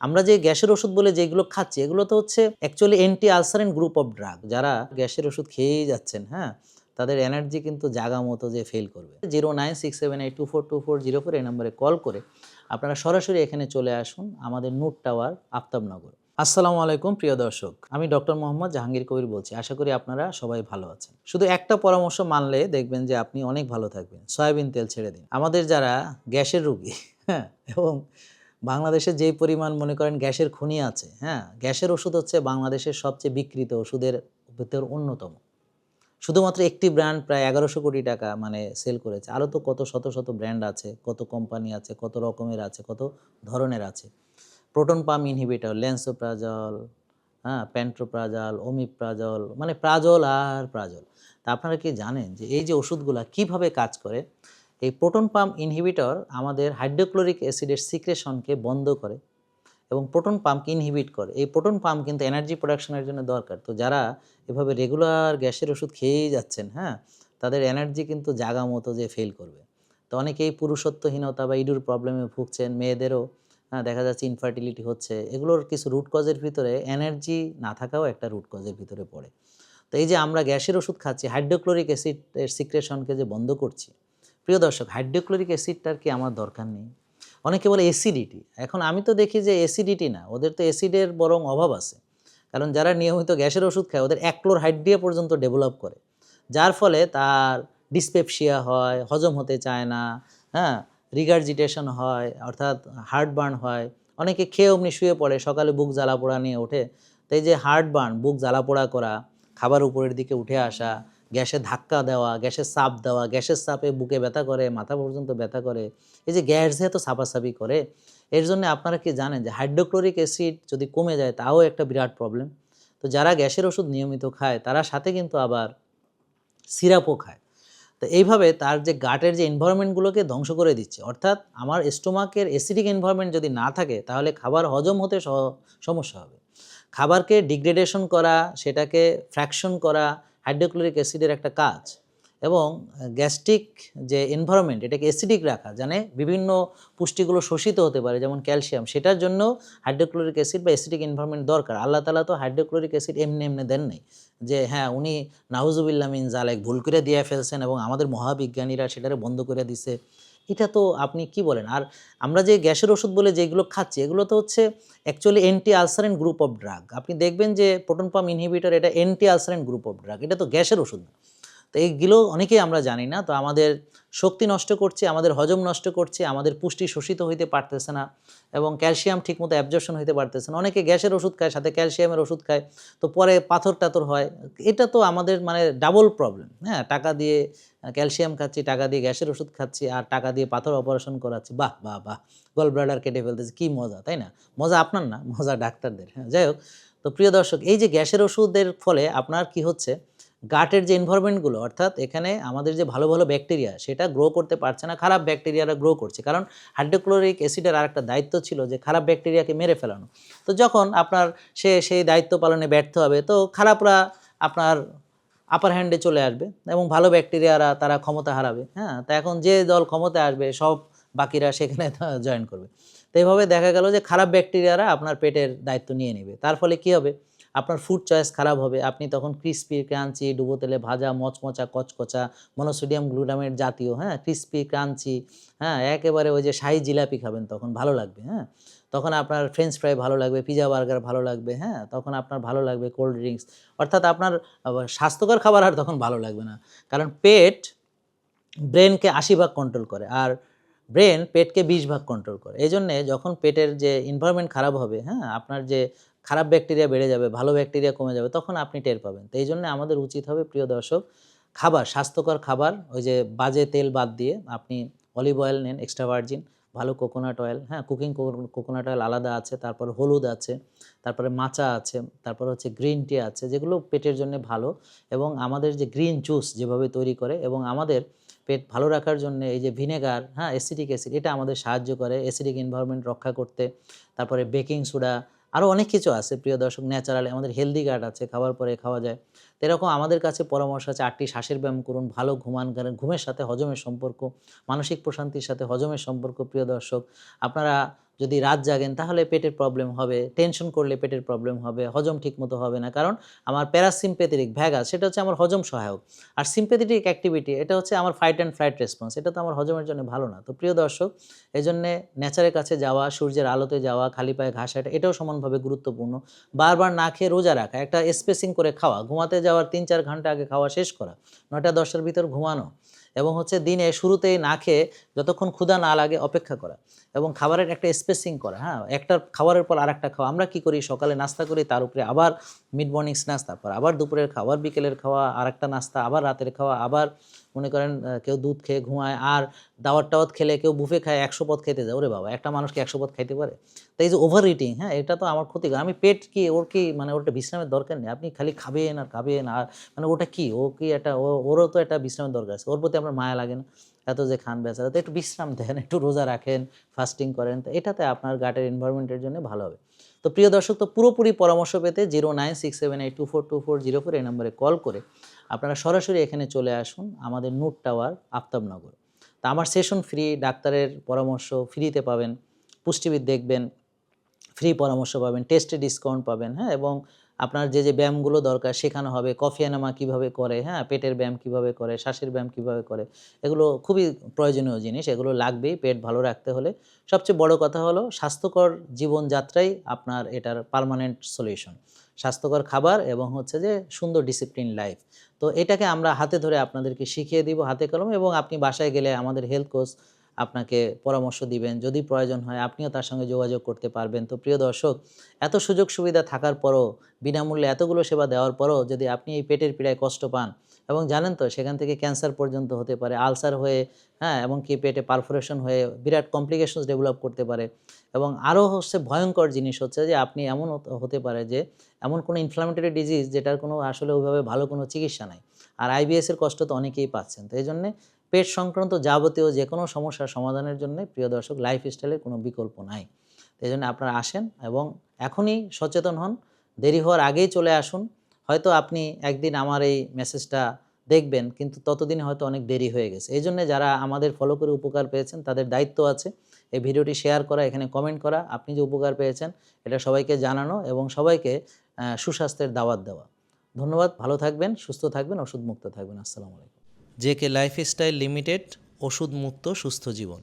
আমরা যে গ্যাসের ওষুধ বলে যেগুলো খাচ্ছি এগুলো তো হচ্ছে actually anti আলসারেন্ট group of drug. যারা গ্যাসের ওষুধ খেয়েই যাচ্ছেন, হ্যাঁ? তাদের এনার্জি কিন্তু জাগা মতো যে ফেল করবে। 09678242404 এই নম্বরে কল করে আপনারা সরাসরি এখানে চলে আসুন আমাদের নূর টাওয়ার, আফতাবনগর। আসসালামু আলাইকুম প্রিয় দর্শক। আমি ডক্টর মোহাম্মদ জাহাঙ্গীর কবির বলছি। আশা করি আপনারা সবাই ভালো আছেন। শুধু একটা পরামর্শ মানলে দেখবেন যে আপনি অনেক ভালো থাকবেন। সয়াবিন তেল ছেড়ে দিন। আমাদের যারা গ্যাসের রোগী, হ্যাঁ? এবং বাংলাদেশে যেই পরিমাণ মনে করেন গ্যাসের খনি আছে, হ্যাঁ? গ্যাসের ওষুধ হচ্ছে বাংলাদেশের সবচেয়ে বিক্রিত ওষুধের ভিতর অন্যতম। শুধুমাত্র একটি ব্র্যান্ড প্রায় ১১০০ কোটি টাকা মানে সেল করেছে। আরও তো কত শত, শত ব্র্যান্ড আছে, কত কোম্পানি আছে, কত রকমের আছে, কত ধরনের আছে। প্রোটন পাম্প ইনহিবিটর, ল্যান্সোপ্রাজল, হ্যাঁ? প্যান্টোপ্রাজল, ওমিপ্রাজল, মানে প্রাজল আর প্রাজল। তা আপনারা কি জানেন যে এই যে ওষুধগুলা কিভাবে কাজ করে? এই প্রোটন পাম্প ইনহিবিটর আমাদের হাইড্রোক্লোরিক অ্যাসিডের সিক্রেশনকে বন্ধ করে এবং প্রোটন পাম্পকে ইনহিবিট করে। এই প্রোটন পাম্প কিন্তু এনার্জি প্রোডাকশনের জন্য দরকার। তো যারা এভাবে রেগুলার গ্যাসের ওষুধ খেয়েই যাচ্ছেন, হ্যাঁ? তাদের এনার্জি কিন্তু জাগা মতো যে ফেল করবে। তো অনেকেই পুরুষত্বহীনতা বা ইডুর প্রবলেমে ভুগছেন, মেয়েদেরও দেখা যাচ্ছে ইনফার্টিলিটি হচ্ছে। এগুলোর কিছু রুট কজের ভিতরে এনার্জি না থাকাও একটা রুট কজের ভিতরে পড়ে। তো এই যে আমরা গ্যাসের ওষুধ খাচ্ছি, হাইড্রোক্লোরিক অ্যাসিডের সিক্রেশনকে যে বন্ধ করছি। প্রিয় দর্শক, হাইড্রোক্লোরিক অ্যাসিডটার কি আমার দরকার নেই? অনেকে বলে অ্যাসিডিটি। এখন আমি তো দেখি যে অ্যাসিডিটি না, ওদের তো অ্যাসিডের বরং অভাব আছে। কারণ যারা নিয়মিত গ্যাসের ওষুধ খায় ওদের অ্যাক্লোরহাইড্রিয়া পর্যন্ত ডেভেলপ করে। যার ফলে তার ডিসপেপসিয়া হয়, হজম হতে চায় না, হ্যাঁ? রিগার্জিটেশন হয়, অর্থাৎ হার্টবার্ন হয়। অনেকে খেয়ে অমনি শুয়ে পড়ে, সকালে বুক জ্বালা-পোড়া নিয়ে ওঠে। তো এই যে হার্টবার্ন, বুক জ্বালা-পোড়া করা, খাবার উপরের দিকে উঠে আসা, গ্যাসে ধাক্কা দেওয়া, গ্যাসের চাপ দেওয়া, গ্যাসের চাপে বুকে ব্যথা করে, মাথা পর্যন্ত ব্যথা করে। এই যে গ্যাস যে এত ছাপাছাপি করে, এর জন্য আপনারা কি জানেন যে হাইড্রোক্লোরিক অ্যাসিড যদি কমে যায় তাও একটা বিরাট প্রবলেম। তো যারা গ্যাসের ওষুধ নিয়মিত খায় তারা সাথে কিন্তু আবার সিরাপও খায়। তো এইভাবে তার যে গাটের যে এনভায়রনমেন্টগুলোকে ধ্বংস করে দিচ্ছে। অর্থাৎ আমার স্টোমাকের অ্যাসিডিক এনভায়রনমেন্ট যদি না থাকে তাহলে খাবার হজম হতে সমস্যা হবে। খাবারকে ডিগ্রেডেশন করা, সেটাকে ফ্র্যাকশন করা হাইড্রোক্লোরিক অ্যাসিডের একটা কাজ। এবং গ্যাস্ট্রিক যে এনভায়রনমেন্ট এটাকে অ্যাসিডিক রাখা, জানে বিভিন্ন পুষ্টিগুলো শোষিত হতে পারে যেমন ক্যালসিয়াম, সেটার জন্য হাইড্রোক্লোরিক অ্যাসিড বা অ্যাসিডিক এনভায়রনমেন্ট দরকার। আল্লাহ তাআলা তো হাইড্রোক্লোরিক অ্যাসিড এমনি দেন নাই। যে হ্যাঁ, উনি নাউজুবিল্লাহ মিন যালিক ভুল করে দিয়ে ফেলছেন এবং আমাদের মহাবিজ্ঞানীরা সেটারে বন্ধ করে দিছে। এটা তো আপনি কি বলেন? আর আমরা যে গ্যাসের ওষুধ বলে যেগুলো খাচ্ছি এগুলো তো হচ্ছে actually anti আলসারেন্ট group of drug. আপনি দেখবেন যে প্রোটন পাম্প ইনহিবিটর এটা অ্যান্টি আলসারেন্ট গ্রুপ অফ ড্রাগ। এটা তো গ্যাসের ওষুধ না। তো এইগুলো অনেকেই আমরা জানি না। তো আমাদের শক্তি নষ্ট করছে, আমাদের হজম নষ্ট করছে, আমাদের পুষ্টি শোষিত হইতে পারতেছে না এবং ক্যালসিয়াম ঠিকমতো অ্যাবজর্পশন হইতে পারতেছে না। অনেকে গ্যাসের ওষুধ খায়, সাথে ক্যালসিয়ামের ওষুধ খায়। তো পরে পাথর-টাথর হয়। এটা তো আমাদের মানে ডাবল প্রবলেম, হ্যাঁ? টাকা দিয়ে ক্যালসিয়াম খাচ্ছি, টাকা দিয়ে গ্যাসের ওষুধ খাচ্ছি আর টাকা দিয়ে পাথর অপারেশন করাচ্ছি। বাহ! বাহ! বাহ! গল ব্লাডার কেটে ফেলতেছি। কি মজা, তাই না? মজা আপনার না, মজা ডাক্তারদের। হ্যাঁ, যাই হোক। তো প্রিয় দর্শক, এই যে গ্যাসের ওষুধের ফলে আপনার কি হচ্ছে, গাটের যে এনভায়রনমেন্টগুলো, অর্থাৎ এখানে আমাদের যে ভালো, ভালো ব্যাকটেরিয়া সেটা গ্রো করতে পারছে না, খারাপ ব্যাকটেরিয়ারা গ্রো করছে। কারণ হাইড্রোক্লোরিক অ্যাসিডের আরেকটা দায়িত্ব ছিল যে খারাপ ব্যাকটেরিয়াকে মেরে ফেলানো। তো যখন আপনার সে সেই দায়িত্ব পালনে ব্যর্থ হবে তো খারাপরা আপনার আপার হ্যান্ডে চলে আসবে এবং ভালো ব্যাকটেরিয়ারা তারা ক্ষমতা হারাবে, হ্যাঁ? তো এখন যে দল ক্ষমতায় আসবে সব বাকিরা সেখানে জয়েন করবে। তো এভাবে দেখা গেল যে খারাপ ব্যাকটেরিয়ারা আপনার পেটের দায়িত্ব নিয়ে নেবে। তার ফলে কি হবে? আপনার ফুড চয়েস খারাপ হবে। আপনি তখন ক্রিসপি, ক্রাঞ্চি, ডুবো তেলে ভাজা, মচমচা, কচকচা, মনোসোডিয়াম গ্লুটামেট জাতীয়, হ্যাঁ? ক্রিসপি, ক্রাঞ্চি, হ্যাঁ? একেবারে ওই যে শাহী জিলাপি খাবেন তখন ভালো লাগবে, হ্যাঁ? তখন আপনার ফ্রেঞ্চ ফ্রাই ভালো লাগবে, পিজ্জা বার্গার ভালো লাগবে, হ্যাঁ? তখন আপনার ভালো লাগবে কোল্ড ড্রিংকস। অর্থাৎ আপনার স্বাস্থ্যকর খাবার আর তখন ভালো লাগবে না। কারণ পেট ব্রেনকে ৮০ ভাগ কন্ট্রোল করে। আর ব্রেন পেটকে ২০ ভাগ কন্ট্রোল করে। এজন্যে যখন পেটের যে এনভায়রনমেন্ট খারাপ হবে, হ্যাঁ? আপনার যে খারাপ ব্যাকটেরিয়া বেড়ে যাবে, ভালো ব্যাকটেরিয়া কমে যাবে, তখন আপনি টের পাবেন। তো এইজন্যে আমাদের উচিত হবে প্রিয় দর্শক, খাবার, স্বাস্থ্যকর খাবার, ওই যে বাজে তেল বাদ দিয়ে আপনি অলিভ অয়েল নেন এক্সট্রা ভার্জিন, ভালো কোকোনাট অয়েল, হ্যাঁ? কুকিং কোকোনাট অয়েল আলাদা আছে, তারপর হলুদ আছে, তারপরে মাচা আছে, তারপরে হচ্ছে গ্রিন টি আছে, যেগুলো পেটের জন্যে ভালো এবং আমাদের যে গ্রিন জুস যেভাবে তৈরি করে এবং আমাদের পেট ভালো রাখার জন্যে এই যে ভিনেগার, হ্যাঁ? অ্যাসিটিক অ্যাসিড এটা আমাদের সাহায্য করে অ্যাসিডিক এনভায়রনমেন্ট রক্ষা করতে। তারপরে বেকিং সোডা, আরও অনেক কিছু আছে প্রিয় দর্শক, ন্যাচারালি আমাদের হেলদি গাট আছে, খাবার পরে খাওয়া যায়। তো এরকম আমাদের কাছে পরামর্শ আছে ৮টি শ্বাসের ব্যায়াম করুন, ভালো ঘুমান, কারণ ঘুমের সাথে হজমের সম্পর্ক, মানসিক প্রশান্তির সাথে হজমের সম্পর্ক প্রিয় দর্শক। আপনারা যদি রাত জাগেন তাহলে পেটের প্রবলেম হবে, টেনশন করলে পেটের প্রবলেম হবে, হজম ঠিকমতো হবে না। কারণ আমার প্যারাসিম্প্যাথেটিক ভ্যাগাস সেটা হচ্ছে আমার হজম সহায়ক। আর সিম্প্যাথেটিক অ্যাক্টিভিটি এটা হচ্ছে আমার ফাইট অ্যান্ড ফ্লাইট রেসপন্স। এটা তো আমার হজমের জন্য ভালো না। তো প্রিয় দর্শক, এজন্যে নেচারের কাছে যাওয়া, সূর্যের আলোতে যাওয়া, খালি পায়ে ঘাস হাঁটা এটাও সমানভাবে গুরুত্বপূর্ণ। বারবার না খেয়ে রোজা রাখা, একটা স্পেসিং করে খাওয়া, ঘুমাতে যাওয়ার ৩-৪ ঘন্টা আগে খাওয়া শেষ করা, ৯টা-১০টার ভিতর ঘুমানো এবং হচ্ছে দিনে শুরুতেই না খেয়ে যতক্ষণ ক্ষুধা না লাগে অপেক্ষা করা এবং খাবারের একটা স্পেসিং করা, হ্যাঁ? একটা খাবারের পর আরেকটা খাওয়া। আমরা কি করি? সকালে নাস্তা করি, তার উপরে আবার মিড মর্নিং স্ন্যাক্স, তারপর আবার দুপুরের খাওয়া, আবার বিকেলের খাওয়া, আরেকটা নাস্তা, আবার রাতের খাওয়া, আবার মনে করেন কেউ দুধ খেয়ে ঘুমায়, আর দাওয়াত-টাওয়াত খেলে কেউ বুফে খায়, ১০০ পদ খেতে যায়। ওরে বাবা! একটা মানুষ কি ১০০ পদ খাইতে পারে? তো এই যে ওভার ইটিং, হ্যাঁ? এটা তো আমার ক্ষতিকর। আমি পেট কি ওর কি মানে ওর একটা বিশ্রামের দরকার নেই। আপনি খালি খাবেন আর খাবেন আর মানে ওটা কি? ও কি একটা ওরও তো একটা বিশ্রামের দরকার আছে। ওর প্রতি আপনার মায়া লাগে না? এত যে খান বেচারা, তো একটু বিশ্রাম দেন, একটু রোজা রাখেন, ফাস্টিং করেন। তো এটাতে আপনার গাটের এনভায়রনমেন্টের জন্য ভালো হবে। তো প্রিয় দর্শক, তো পুরোপুরি পরামর্শ পেতে 09678242204 এই নম্বরে কল করে আপনারা সরাসরি এখানে চলে আসুন আমাদের নূর টাওয়ার, আফতাবনগর। তা আমার সেশন ফ্রি, ডাক্তারের পরামর্শ ফ্রিতে পাবেন, পুষ্টিবিদ দেখবেন, ফ্রি পরামর্শ পাবেন, টেস্টে ডিসকাউন্ট পাবেন, হ্যাঁ? এবং আপনার যে ব্যায়ামগুলো দরকার শেখানো হবে, কফি এনামা কীভাবে করে, হ্যাঁ? পেটের ব্যায়াম কীভাবে করে, শ্বাসের ব্যায়াম কীভাবে করে, এগুলো খুবই প্রয়োজনীয় জিনিস, এগুলো লাগবেই পেট ভালো রাখতে হলে। সবচেয়ে বড় কথা হলো স্বাস্থ্যকর জীবনযাত্রাই আপনার এটার পার্মানেন্ট সলিউশন। স্বাস্থ্যকর খাবার এবং হচ্ছে যে সুন্দর ডিসিপ্লিন লাইফ। তো এটাকে আমরা হাতে ধরে আপনাদেরকে শিখিয়ে দিব হাতে কলমে, এবং আপনি বাসায় গেলে আমাদের হেলথ কোচ আপনাকে পরামর্শ দিবেন। যদি প্রয়োজন হয় আপনিও তার সঙ্গে যোগাযোগ করতে পারবেন। তো প্রিয় দর্শক, এত সুযোগ সুবিধা থাকার পরও, বিনামূল্যে এতগুলো সেবা দেওয়ার পরও যদি আপনি এই পেটের পীড়ায় কষ্ট পান, এবং জানেন তো সেখান থেকে ক্যান্সার পর্যন্ত হতে পারে, আলসার হয়ে, হ্যাঁ? এমনকি পেটে পারফোরেশন হয়ে বিরাট কমপ্লিকেশনস ডেভেলপ করতে পারে। এবং আরও হচ্ছে ভয়ঙ্কর জিনিস হচ্ছে যে আপনি এমন হতে পারে যে এমন কোনো ইনফ্লামেটরি ডিজিজ যেটার কোনো আসলে ওইভাবে ভালো কোনো চিকিৎসা নাই। আর আইবিএস এর কষ্ট তো অনেকেই পাচ্ছেন। তো এইজন্যে পেট সংক্রান্ত যাবতীয় যেকোনো সমস্যার সমাধানের জন্যে প্রিয় দর্শক লাইফস্টাইলের কোনো বিকল্প নাই। তো এইজন্য আপনারা আসেন এবং এখনই সচেতন হন। দেরি হওয়ার আগেই চলে আসুন। হয়তো আপনি একদিন আমার এই মেসেজটা দেখবেন, কিন্তু ততদিনে হয়তো অনেক দেরি হয়ে গেছে। এইজন্যে যারা আমাদের ফলো করে উপকার পেয়েছেন তাদের দায়িত্ব আছে এই ভিডিওটি শেয়ার করা, এখানে কমেন্ট করা, আপনি যে উপকার পেয়েছেন এটা সবাইকে জানানো এবং সবাইকে সুস্বাস্থ্যের দাওয়াত দেওয়া। ধন্যবাদ। ভালো থাকবেন, সুস্থ থাকবেন, ওষুধ মুক্ত থাকবেন। আসসালামু আলাইকুম। জেকে লাইফস্টাইল লিমিটেড, ওষুধ মুক্ত সুস্থ জীবন।